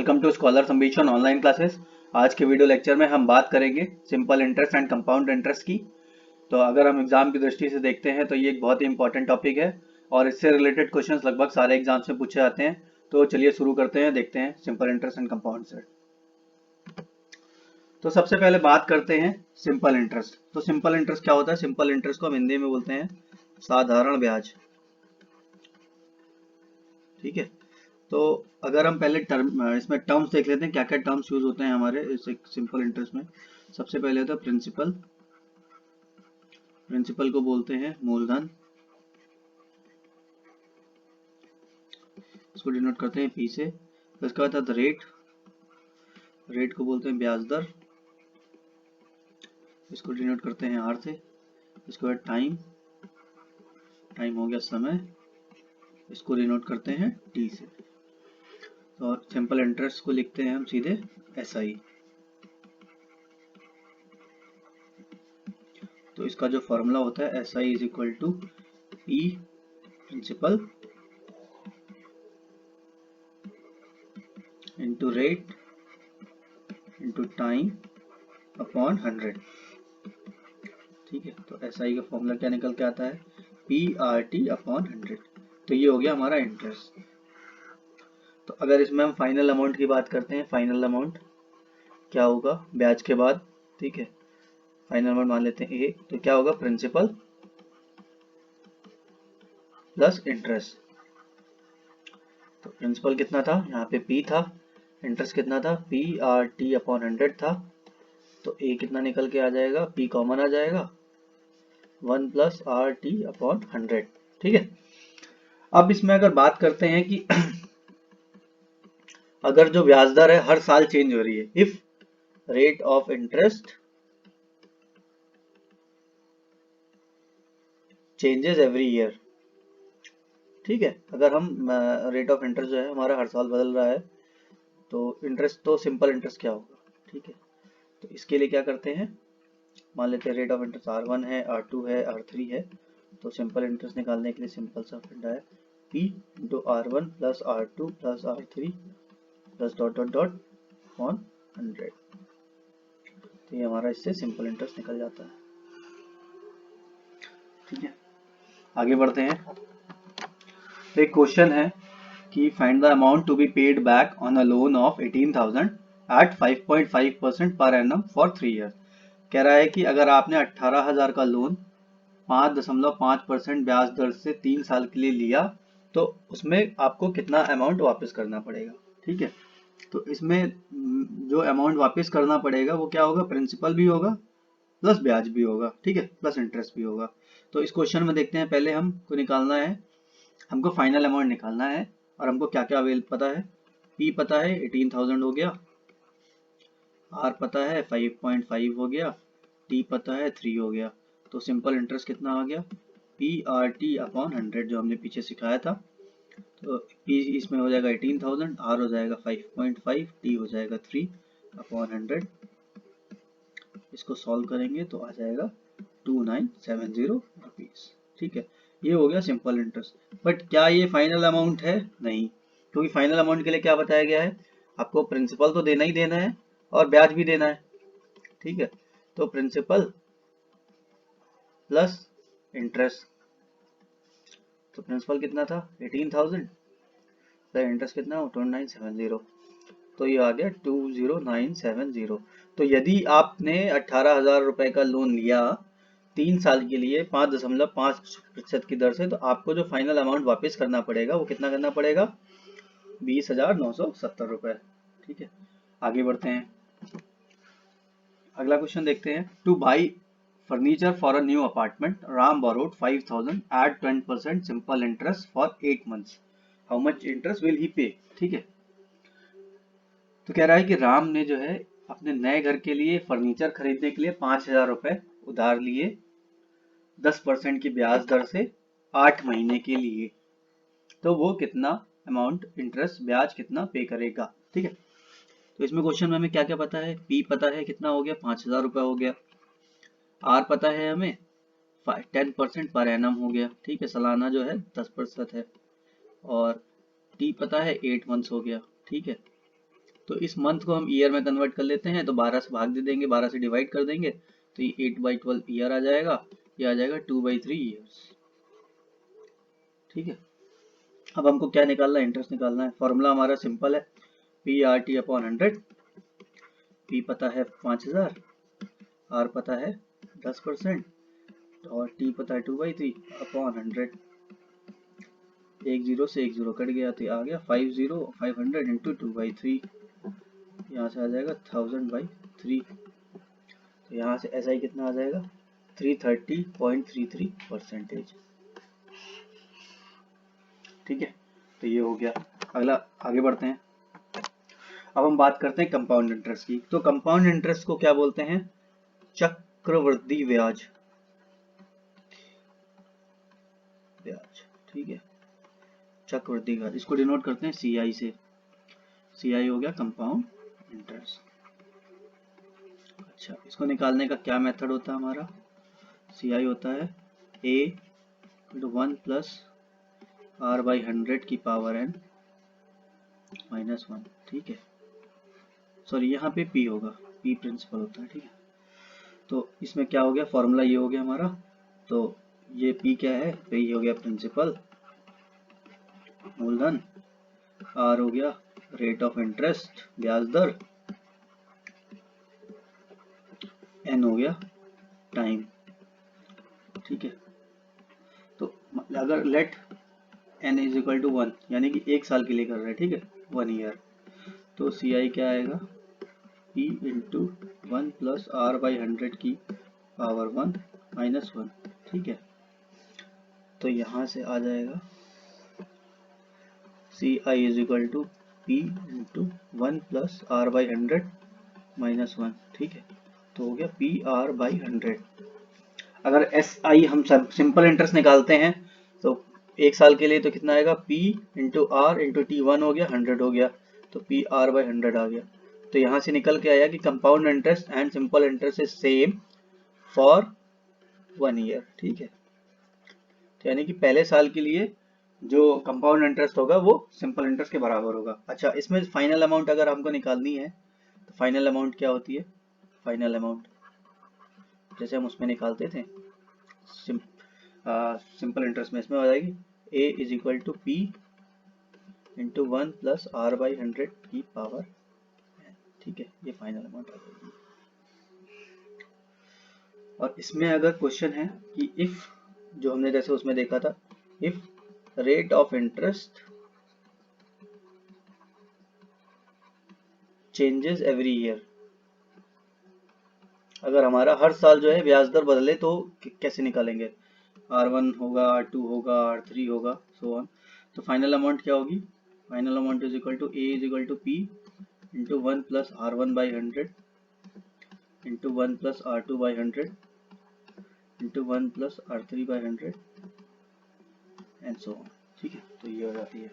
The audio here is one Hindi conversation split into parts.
Welcome to Scholars Ambition online classes. आज के वीडियो लेक्चर में हम बात करेंगे simple interest and compound interest की। तो अगर हम एग्जाम की दृष्टि से देखते हैं तो ये एक बहुत ही इंपॉर्टेंट टॉपिक है और इससे रिलेटेड क्वेश्चंस लगभग सारे एग्जाम्स में पूछे जाते हैं। तो चलिए शुरू करते हैं, देखते हैं सिंपल इंटरेस्ट एंड कंपाउंड से। तो सबसे पहले बात करते हैं सिंपल इंटरेस्ट। तो सिंपल इंटरेस्ट क्या होता है? सिंपल इंटरेस्ट को हम हिंदी में बोलते हैं साधारण ब्याज। ठीक है, तो अगर हम पहले इसमें टर्म्स देख लेते हैं, क्या क्या टर्म्स यूज होते हैं हमारे इस सिंपल इंटरेस्ट में। सबसे पहले होता है प्रिंसिपल। प्रिंसिपल को बोलते हैं मूलधन, इसको डिनोट करते हैं पी से। फिर इसके बाद रेट, रेट को बोलते हैं ब्याज दर, इसको डिनोट करते हैं आर से। इसके बाद टाइम, टाइम हो गया समय, इसको डिनोट करते हैं टी से। और सिंपल इंटरेस्ट को लिखते हैं हम सीधे एस आई। तो इसका जो फॉर्मूला होता है S I is equal to P principal into rate into time upon 100। ठीक है, तो एस आई का फॉर्मूला क्या निकल के आता है? P R T upon 100। तो ये हो गया हमारा इंटरेस्ट। तो अगर इसमें हम फाइनल अमाउंट की बात करते हैं, फाइनल अमाउंट क्या होगा ब्याज के बाद? ठीक है, फाइनल अमाउंट मान लेते हैं ए। तो क्या होगा? Principal plus interest. तो प्रिंसिपल कितना था? यहाँ पे पी था। इंटरेस्ट कितना था? पी आर टी अपॉन 100 था। तो ए कितना निकल के आ जाएगा? पी कॉमन आ जाएगा, 1 प्लस आर टी अपॉन 100। ठीक है, अब इसमें अगर बात करते हैं कि अगर जो ब्याज दर है हर साल चेंज हो रही है, if rate of interest changes every year. ठीक है, अगर हम रेट ऑफ इंटरेस्ट जो है हमारा हर साल बदल रहा है तो इंटरेस्ट, तो सिंपल इंटरेस्ट क्या होगा? ठीक है, तो इसके लिए क्या करते हैं, मान लेते हैं रेट ऑफ इंटरेस्ट R1 है, R2 है, R3 है। तो सिंपल इंटरेस्ट निकालने के लिए सिंपल सा फंडा है P into R1 plus R2 plus R3 plus dot dot dot on 100। तो ये हमारा इससे सिंपल इंटरेस्ट निकल जाता है। ठीक है, आगे बढ़ते हैं। तो एक क्वेश्चन है कि find the amount to be paid back on a loan of 18,000 at 5.5% पर एनम फॉर 3 ईयर। कह रहा है कि अगर आपने 18,000 का लोन 5.5% ब्याज दर से 3 साल के लिए लिया तो उसमें आपको कितना अमाउंट वापस करना पड़ेगा। ठीक है, तो इसमें जो अमाउंट वापस करना पड़ेगा वो क्या होगा? प्रिंसिपल भी होगा प्लस ब्याज भी होगा, ठीक है, प्लस इंटरेस्ट भी होगा। तो इस क्वेश्चन में देखते हैं, पहले हमको निकालना है, हमको फाइनल अमाउंट निकालना है और हमको क्या क्या अवेल पता है। पी पता है 18,000 हो गया, आर पता है 5.5 हो गया, टी पता है 3 हो गया। तो सिंपल इंटरेस्ट कितना आ गया? पी आर टी अपॉन 100 जो हमने पीछे सिखाया था। तो पी इसमें हो जाएगा 18,000, आर हो जाएगा 5.5, टी हो जाएगा 3 अपॉन 100। इसको सॉल्व करेंगे तो आ जाएगा 2970 रुपीज। ठीक है, ये हो गया सिंपल इंटरेस्ट। बट क्या ये फाइनल अमाउंट है? नहीं, क्योंकि फाइनल अमाउंट के लिए क्या बताया गया है? आपको प्रिंसिपल तो देना ही देना है और ब्याज भी देना है। ठीक है, तो प्रिंसिपल प्लस इंटरेस्ट। तो प्रिंसिपल कितना था? 18,000 प्लस इंटरेस्ट कितना? 2970। तो ये आ गया 20970। तो यदि आपने 18,000 रुपए का लोन लिया 3 साल के लिए 5.5% की दर से, तो आपको जो फाइनल अमाउंट वापस करना पड़ेगा वो कितना करना पड़ेगा? 20,970 रुपए। ठीक है, आगे बढ़ते हैं, अगला क्वेश्चन देखते हैं। To buy furniture for a new apartment, Ram borrowed 5,000 at 10% simple interest for 8 months. How much interest will he pay? ठीक है, तो कह रहा है कि राम ने जो है अपने नए घर के लिए फर्नीचर खरीदने के लिए 5,000 रुपए उधार लिए 10% की ब्याज दर से 8 महीने के लिए। तो वो कितना अमाउंट इंटरेस्ट ब्याज कितना पे करेगा? ठीक है, तो इसमें क्वेश्चन में हमें क्या क्या पता है? पी पता है कितना हो गया? 5,000 रुपये हो गया। आर पता है हमें 10% पर एनम हो गया। ठीक है, सालाना जो है 10% है। और टी पता है 8 मंथ्स हो गया। ठीक है, तो इस मंथ को हम ईयर में कन्वर्ट कर लेते हैं, तो 12 से भाग दे देंगे, 12 से डिवाइड कर देंगे, तो ये 8/12 ईयर आ जाएगा, ये आ जाएगा 2/3 ईयर्स। ठीक है, अब हमको क्या निकालना है, इंटरेस्ट निकालना है। फॉर्मूला हमारा सिंपल है, PRT/100। P पता है 5000, R पता है 10% और T पता है 2/3/100। एक जीरो से एक जीरो कट गया तो आ गया 500 इंटू 2/3, यहाँ से आ जाएगा 1000/3। तो यहाँ से SI कितना आ जाएगा, 330.33%। ठीक है, तो ये हो गया। अगला आगे बढ़ते हैं। अब हम बात करते हैं कंपाउंड इंटरेस्ट की। तो कंपाउंड इंटरेस्ट को क्या बोलते हैं, चक्रवृद्धि ब्याज। ठीक है, चक्रवृद्धि ब्याज, इसको डिनोट करते हैं CI से। CI हो गया कंपाउंड इंटरेस्ट। अच्छा, इसको निकालने का क्या मेथड होता है हमारा, CI होता है A/1 प्लस R/100 की पावर n माइनस 1। ठीक है, सॉरी यहाँ पे P होगा, P प्रिंसिपल होता है। ठीक है, तो इसमें क्या हो गया, फॉर्मूला ये हो गया हमारा। तो ये P क्या है, तो ये हो गया प्रिंसिपल मूलधन, R हो गया रेट ऑफ इंटरेस्ट ब्याज दर, N हो गया टाइम। ठीक है, तो अगर let n is equal to 1, यानी कि 1 साल के लिए कर रहे हैं, ठीक है, 1 ईयर, तो CI क्या आएगा, P इंटू 1 प्लस R/100 की पावर 1 माइनस 1। ठीक है, तो यहाँ से आ जाएगा CI is equal to P into 1 plus R/100 minus 1। ठीक है, तो हो गया PR/100। अगर SI हम सिंपल इंटरेस्ट निकालते हैं तो 1 साल के लिए तो कितना आएगा, P into R into T, 1 हो गया 100 हो गया, तो PR/100 आ गया। तो यहाँ से निकल के आया कि compound interest and simple interest is same for 1 year. ठीक है, तो यानी कि पहले साल के लिए जो कंपाउंड इंटरेस्ट होगा वो सिंपल इंटरेस्ट के बराबर होगा। अच्छा, इसमें फाइनल अमाउंट अगर हमको निकालनी है तो फाइनल अमाउंट क्या होती है, फाइनल अमाउंट जैसे हम उसमें निकालते थे सिंपल इंटरेस्ट में, इसमें हो जाएगी A is equal to P into 1 plus R/100 की पावर n। ठीक है, ये फाइनल अमाउंट आ जाएगी। और इसमें अगर क्वेश्चन है कि इफ, जो हमने जैसे उसमें देखा था, if rate of interest changes every year, अगर हमारा हर साल जो है ब्याज दर बदले तो कैसे निकालेंगे, R1 होगा, R2 होगा, R3 होगा, सो ऑन। तो फाइनल अमाउंट क्या होगी, final amount is equal to A is equal to P into 1 plus R1/100 into 1 plus R2/100 into 1 plus R3/100 and so on. ठीक है, तो ये हो जाती है।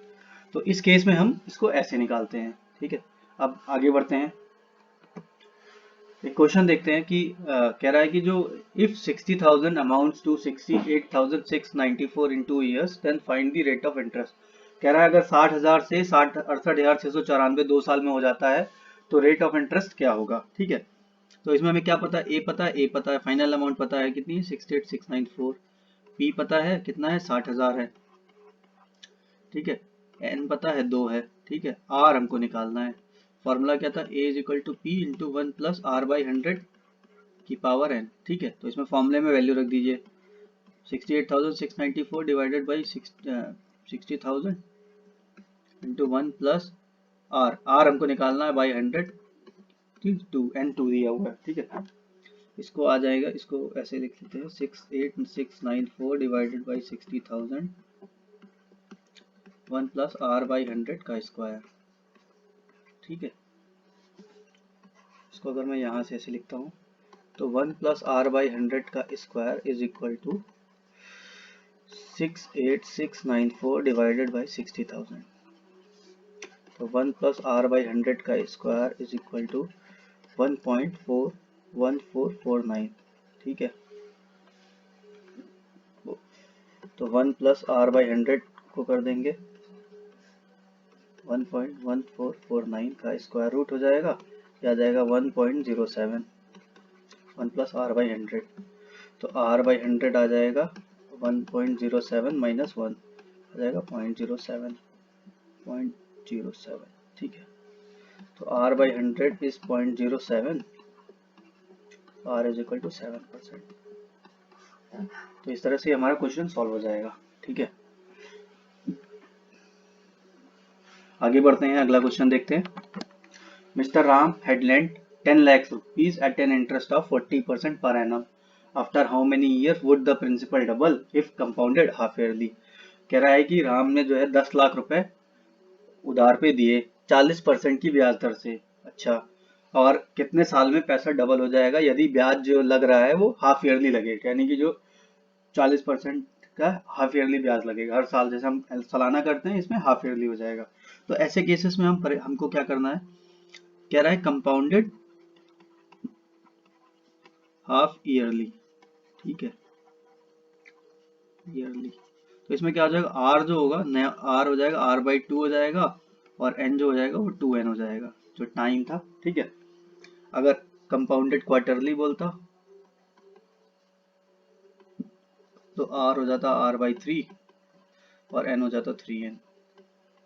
तो इस केस में हम इसको ऐसे निकालते हैं। ठीक है, अब आगे बढ़ते हैं, एक क्वेश्चन देखते हैं कि कह रहा है कि जो if 60,000 amounts to 68,694 in 2 years then find the rate of interest. कह रहा है अगर 60,000 से 68,694 2 साल में हो जाता है तो रेट ऑफ इंटरेस्ट क्या होगा। ठीक है, तो इसमें हमें क्या पता है, A पता है, A पता है, फाइनल अमाउंट पता है कितनी है 68,694, P पता है कितना है 60,000 है। ठीक है, N पता है 2 है। ठीक है, R हमको निकालना है। फॉर्मूला क्या था, A is equal to P into 1 plus R/100 की पावर n। ठीक है, तो इसमें फॉर्मूले में वैल्यू रख दीजिए 68,694 divided by 60,000 into 1 plus R हमको निकालना है बाई 100, ठीक, 2 दिया हुआ है। ठीक है, इसको आ जाएगा, इसको ऐसे लिख लेते हैं 68,694 डिवाइडेड बाई 60,000 1 प्लस R/100 का स्क्वायर। ठीक है, इसको अगर मैं यहाँ से ऐसे लिखता हूँ तो 1 प्लस R/100 का square is equal to 68,694 divided by 60,000। तो 1 प्लस R/100 का स्क्वायर इज इक्वल टू 1.41449। ठीक है, तो 1 प्लस R/100 को कर देंगे 1.1449 का स्क्वायर रूट हो जाएगा, या आ जाएगा 1.07, 1 प्लस आर बाई 100, तो r बाई 100 आ जाएगा 1.07 माइनस 1 आ जाएगा 0.07, ठीक है। तो r by 100 is 0.07, r is equal to 7%। तो इस तरह से हमारा क्वेश्चन सॉल्व हो जाएगा, ठीक है। आगे बढ़ते हैं, अगला क्वेश्चन देखते हैं। Mister Ram had lent 10 lakhs rupees at an interest of 40% per annum. After how many years would the principal double if compounded half yearly? कह रहा है कि राम ने जो है 10 लाख रुपए उधार पे दिए 40% की ब्याज दर से। अच्छा, और कितने साल में पैसा डबल हो जाएगा यदि ब्याज जो लग रहा है वो हाफ ईयरली लगेगा, यानी कि जो 40% का हाफ ईयरली ब्याज लगेगा हर साल, जैसे हम सालाना करते हैं इसमें हाफ ईयरली हो जाएगा। तो ऐसे केसेस में हमको क्या करना है, कह रहा है कंपाउंडेड हाफ ईयरली, ठीक है, ईयरली। तो इसमें क्या हो जाएगा, आर जो होगा नया आर हो जाएगा आर बाई 2 हो जाएगा, और एन जो हो जाएगा वो 2n हो जाएगा जो टाइम था, ठीक है। अगर कंपाउंडेड क्वार्टरली बोलता तो आर हो जाता आर बाई 3 और एन हो जाता 3n,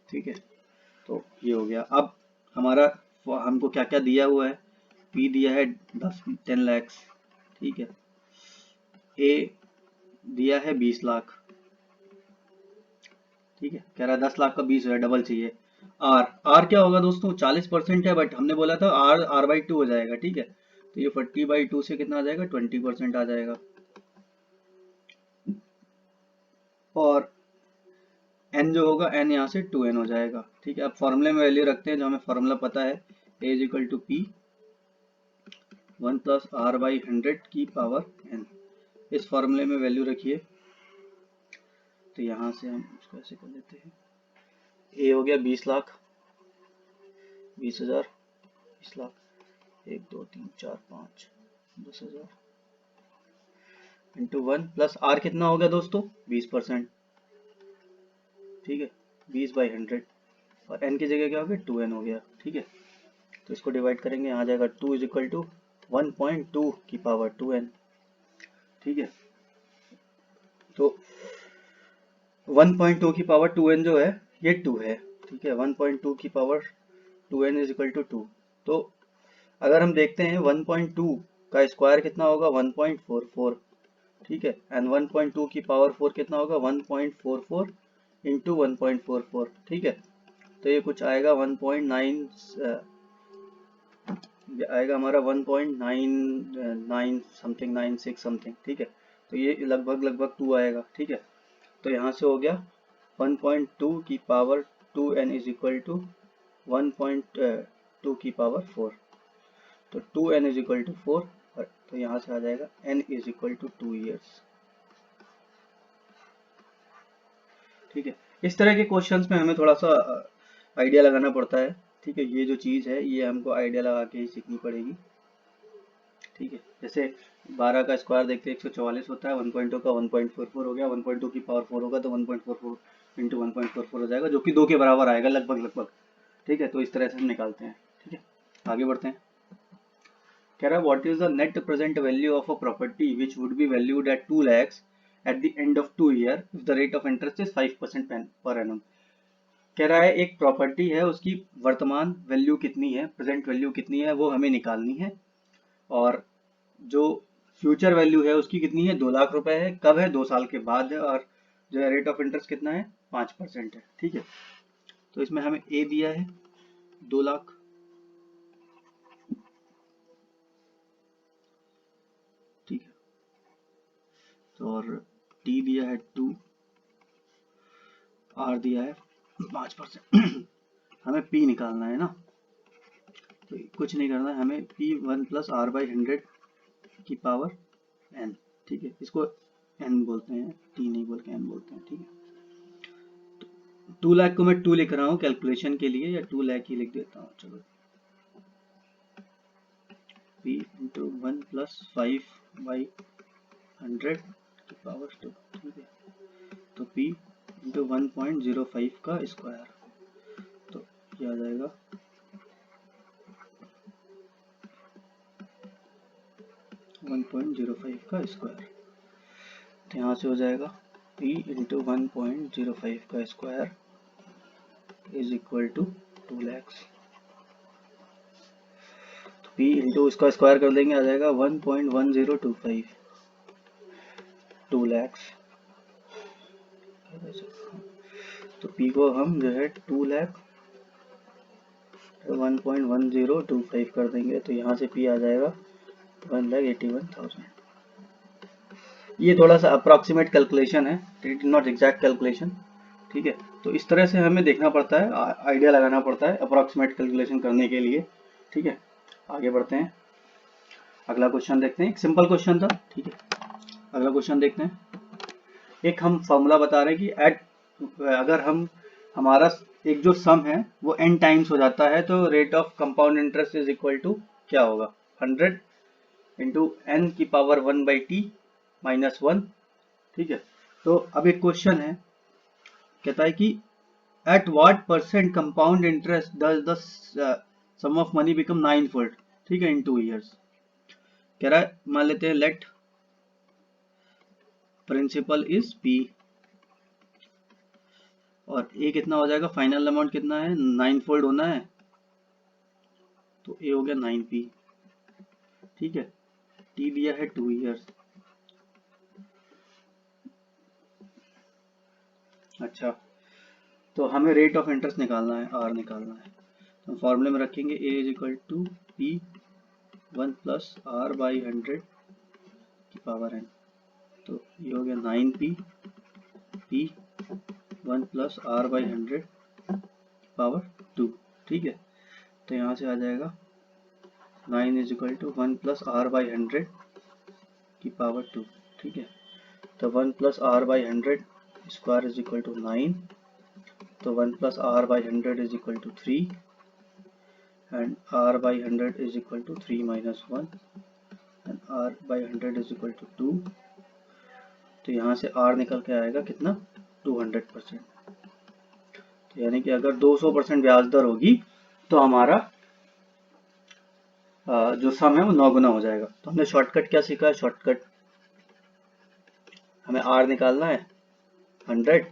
ठीक है। तो ये हो गया। अब हमारा हमको क्या क्या दिया हुआ है, पी दिया है 10 lakhs, ठीक है, ए दिया है 20 लाख, ठीक है, कह रहा है 10 लाख का 20 है, डबल चाहिए। आर क्या होगा दोस्तों, 40% है, बट हमने बोला था आर बाई 2 हो जाएगा, ठीक है। तो ये 40/2 से कितना आ जाएगा, 20% आ जाएगा। और एन जो होगा एन यहाँ से 2n हो जाएगा, ठीक है। अब फॉर्मूले में वैल्यू रखते हैं, जो हमें फॉर्मूला पता है, A is equal to P 1 plus R by 100 की पावर n। इस फॉर्मूले में वैल्यू रखिए, तो यहाँ से हम उसको ऐसे कर लेते हैं, ए हो गया 20 lakh, 20,000, 20 lakh, 1 2 3 4 5 10,000 into 1 plus R कितना हो गया दोस्तों, 20%, ठीक है, 20/100, और n की जगह क्या हो गया, 2n हो गया, ठीक है। तो इसको डिवाइड करेंगे, यहाँ आ जाएगा 2 इज इक्वल टू 1.2 की पावर 2n, ठीक है। तो 1.2 की पावर 2n जो है ये 2 है, ठीक है। 1.2 की power 2n is equal to 2। तो अगर हम देखते हैं 1.2 का स्क्वायर कितना होगा, 1.44, ठीक है, एंड 1.2 की पावर 4 कितना होगा, 1.44 इंटू 1.44, ठीक है। तो ये कुछ आएगा 1.9 आएगा हमारा 1.99 समथिंग 96 समथिंग, ठीक है। तो ये लगभग 2 आएगा, ठीक है। तो यहाँ से हो गया 1.2 की power 2n is equal to 1.2 की पावर 4, तो 2n इज इक्वल टू 4, तो यहाँ से आ जाएगा n is equal to 2 years, ठीक है। इस तरह के क्वेश्चंस में हमें थोड़ा सा आइडिया लगाना पड़ता है, ठीक है। ये जो चीज़ है ये हमको आइडिया लगा के ही सीखनी पड़ेगी, ठीक है। जैसे 12 का स्क्वायर देखते हैं 144 होता है, 1.2 का 1.44 हो गया, 1.2 की पावर 4 होगा तो 1.44 इंटू 1.44 हो जाएगा, जो कि 2 के बराबर आएगा लगभग, ठीक है। तो इस तरह से हम निकालते हैं, ठीक है। आगे बढ़ते हैं। कह रहा है what is the net present value of a property which would be valued at 2 lakhs at the end of 2 year if the rate of interest is 5% per annum. कह रहा है एक प्रॉपर्टी है, उसकी वर्तमान वैल्यू कितनी है, प्रेजेंट वैल्यू कितनी है, वो हमें निकालनी है, और जो फ्यूचर वैल्यू है उसकी कितनी है, 2 लाख रुपए है, कब है, 2 साल के बाद है, और जो है रेट ऑफ इंटरेस्ट कितना है, 5% है, ठीक है। तो इसमें हमें ए दिया है 2 लाख, ठीक है, तो और टी दिया है 2, आर दिया है 5%। हमें पी निकालना है ना, तो कुछ नहीं करना है, हमें पी 1 प्लस आर बाई 100 की पावर n, ठीक है। इसको n बोलते हैं, टी नहीं बोल के n बोलते हैं, ठीक है। 2 लाख को मैं 2 लिख रहा हूँ कैलकुलेशन के लिए, या 2 लाख ही लिख देता हूँ, चलो। p इंटू 1 प्लस 5/100 की पावर 2, ठीक है। तो p इंटू 1.05 का स्क्वायर, तो ये आ जाएगा 1.05 का स्क्वायर। तो यहाँ से हो जाएगा p इंटू 1.05 का square is equal to 2 lakhs। तो p इंटू इसका स्क्वायर कर देंगे, आ जाएगा 1.1025 2 lakhs। तो p को हम जो है 2 लाख 1.1025 कर देंगे, तो यहाँ से p आ जाएगा 1,81,000। ये थोड़ा सा अप्रॉक्सीमेट कैलकुलेशन है, it is not exact calculation, ठीक है। तो इस तरह से हमें देखना पड़ता है, आइडिया लगाना पड़ता है अप्रॉक्सीमेट कैलकुलेशन करने के लिए, ठीक है। आगे बढ़ते हैं, अगला क्वेश्चन देखते हैं। एक सिंपल क्वेश्चन था, ठीक है। अगला क्वेश्चन देखते हैं। एक हम फॉर्मूला बता रहे हैं कि अगर हम हमारा एक जो सम है वो n टाइम्स हो जाता है तो rate of compound interest is equal to क्या होगा, 100 इंटू n की पावर 1/t माइनस 1, ठीक है। तो अब एक क्वेश्चन है, कहता है कि at what percent compound interest does the sum of money become 9-fold, ठीक है, इन 2 years। कह रहा है, मान लेते हैं लेट प्रिंसिपल इज p और a कितना हो जाएगा, फाइनल अमाउंट कितना है, 9-fold होना है, तो a हो गया 9p, ठीक है। t दिया है 2 years। अच्छा, तो हमें रेट ऑफ इंटरेस्ट निकालना है, r निकालना है। तो फॉर्मूले में रखेंगे a is equal to p 1 plus r by 100 की पावर n। तो ये हो गया 9p p 1 plus r by 100 power 2, ठीक है। तो यहाँ से आ जाएगा 9 is equal to 1 plus r by 100 की पावर 2, ठीक है। तो 1 plus r by 100 square is equal to 9, तो 1 plus r by 100 is equal to 3 and r by 100 is equal to 3 minus 1 and r by 100 is equal to 2। तो यहाँ से r निकल के आएगा कितना, 200%। तो यानी कि अगर 200% ब्याज दर होगी तो हमारा जो सम है वो 9 गुना हो जाएगा। तो हमने शॉर्टकट क्या सीखा है, शॉर्टकट हमें r निकालना है 100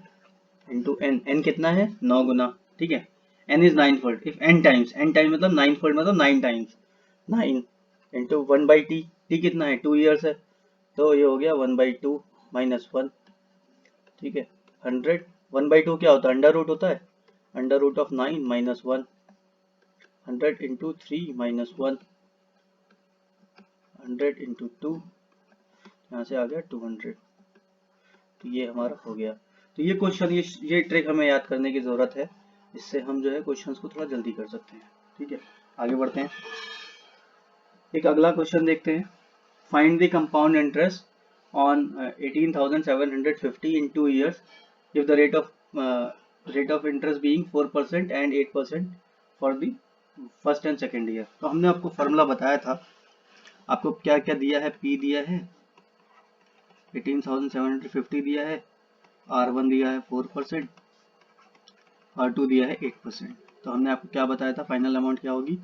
इंटू n कितना है, 9 गुना, ठीक है। n is 9-fold, if n times मतलब 9-fold मतलब 9 टाइम्स, 9 इंटू 1/t, t कितना है, 2 years है, तो ये हो गया 1/2 माइनस 1, ठीक है। 100 1/2 क्या होता है, अंडर रूट होता है, under root of 9 minus 1, 100 into 3 minus 1, 100 into 2, यहाँ से आ गया 200। तो ये हमारा हो गया। तो ये क्वेश्चन, ये ट्रिक हमें याद करने की जरूरत है, इससे हम जो है क्वेश्चंस को थोड़ा जल्दी कर सकते हैं, ठीक है। आगे बढ़ते हैं, एक अगला क्वेश्चन देखते हैं। Find the compound interest on 18,750 in 2 years if the rate of interest being 4% and 8% for the first and second year. तो हमने आपको फॉर्मूला बताया था, आपको क्या क्या दिया है, p दिया है 18,750 दिया है, r1 दिया है 4%, r2 दिया है 8%। तो हमने आपको क्या बताया था, फाइनल अमाउंट क्या होगी,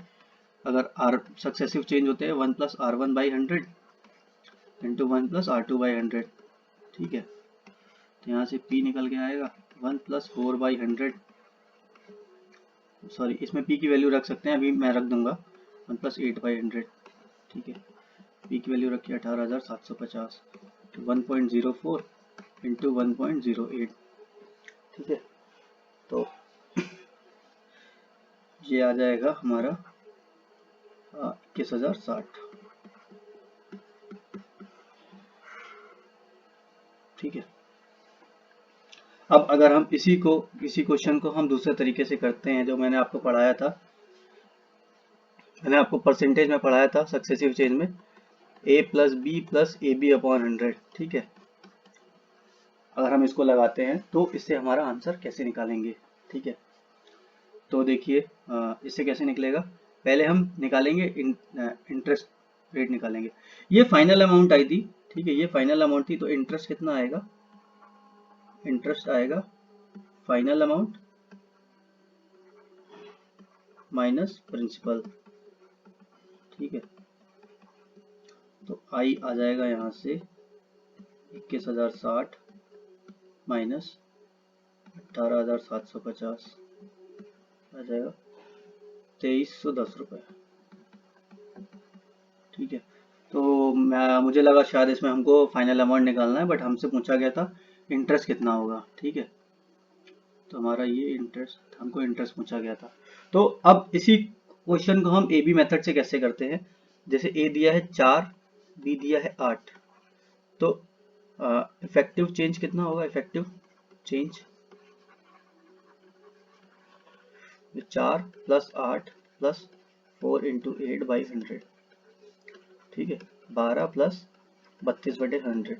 अगर r सक्सेसिव चेंज होते हैं 1 plus r1 by 100 into 1 plus r2 by 100, ठीक है। तो यहाँ से p निकल के आएगा 1 प्लस 4 बाई 100, सॉरी इसमें p की वैल्यू रख सकते हैं, अभी मैं रख दूंगा 1 प्लस 8 बाई 100, ठीक है। p की वैल्यू रखी 18,750, तो 1.04 इंटू 1.08, ठीक है। तो ये आ जाएगा हमारा 21,060, ठीक है। अब अगर हम इसी क्वेश्चन को हम दूसरे तरीके से करते हैं, जो मैंने आपको पढ़ाया था, मैंने आपको परसेंटेज में पढ़ाया था सक्सेसिव चेंज में, a plus B plus A B upon 100, ठीक है। अगर हम इसको लगाते हैं तो इससे हमारा आंसर कैसे निकालेंगे, ठीक है। तो देखिए इससे कैसे निकलेगा, पहले हम निकालेंगे इंटरेस्ट रेट निकालेंगे। ये फाइनल अमाउंट आई थी, ठीक है, ये फाइनल अमाउंट थी, तो इंटरेस्ट कितना आएगा, इंटरेस्ट आएगा फाइनल अमाउंट माइनस प्रिंसिपल, ठीक है। तो आई आ जाएगा यहाँ से 21,060 माइनस 18,750 आ जाएगा 2310 रुपये, ठीक है। तो मुझे लगा शायद इसमें हमको फाइनल अमाउंट निकालना है, बट हमसे पूछा गया था इंटरेस्ट कितना होगा, ठीक है। तो हमारा ये इंटरेस्ट, हमको इंटरेस्ट पूछा गया था। तो अब इसी क्वेश्चन को हम ए बी मेथड से कैसे करते हैं। जैसे ए दिया है 4, बी दिया है 8, तो इफेक्टिव चेंज कितना होगा, effective change 4 plus 8 plus 4 into 8/100, ठीक है। 12 प्लस 32/100,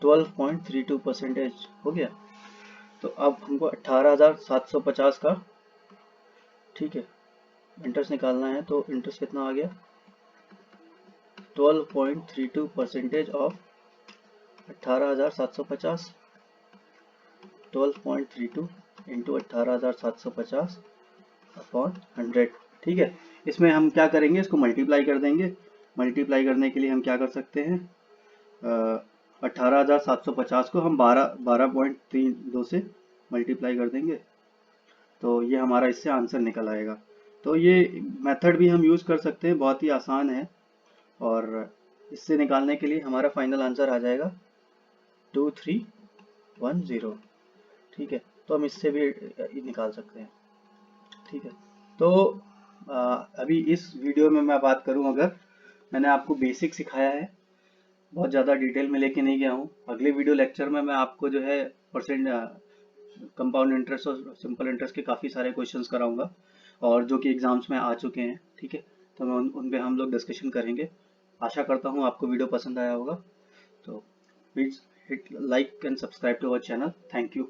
12.32% हो गया। तो अब हमको 18,750 का, ठीक है, इंटरेस्ट निकालना है। तो इंटरेस्ट कितना आ गया, 12.32% ऑफ 18,750, 12.32 इंटू 18,750 अपॉन 100, ठीक है। इसमें हम क्या करेंगे, इसको मल्टीप्लाई कर देंगे। मल्टीप्लाई करने के लिए हम क्या कर सकते हैं, 18,750 को हम 12.32 से मल्टीप्लाई कर देंगे, तो ये हमारा इससे आंसर निकल आएगा। तो ये मेथड भी हम यूज़ कर सकते हैं, बहुत ही आसान है। और इससे निकालने के लिए हमारा फाइनल आंसर आ जाएगा 2310, ठीक है। तो हम इससे भी निकाल सकते हैं, ठीक है। तो अभी इस वीडियो में मैं बात करूं, अगर मैंने आपको बेसिक सिखाया है, बहुत ज़्यादा डिटेल में लेके नहीं गया हूँ। अगले वीडियो लेक्चर में मैं आपको जो है परसेंट कंपाउंड इंटरेस्ट और सिंपल इंटरेस्ट के काफ़ी सारे क्वेश्चंस कराऊंगा, और जो कि एग्जाम्स में आ चुके हैं, ठीक है। तो मैं उन पे हम लोग डिस्कशन करेंगे। आशा करता हूँ आपको वीडियो पसंद आया होगा। तो please hit like and subscribe to our channel. Thank you.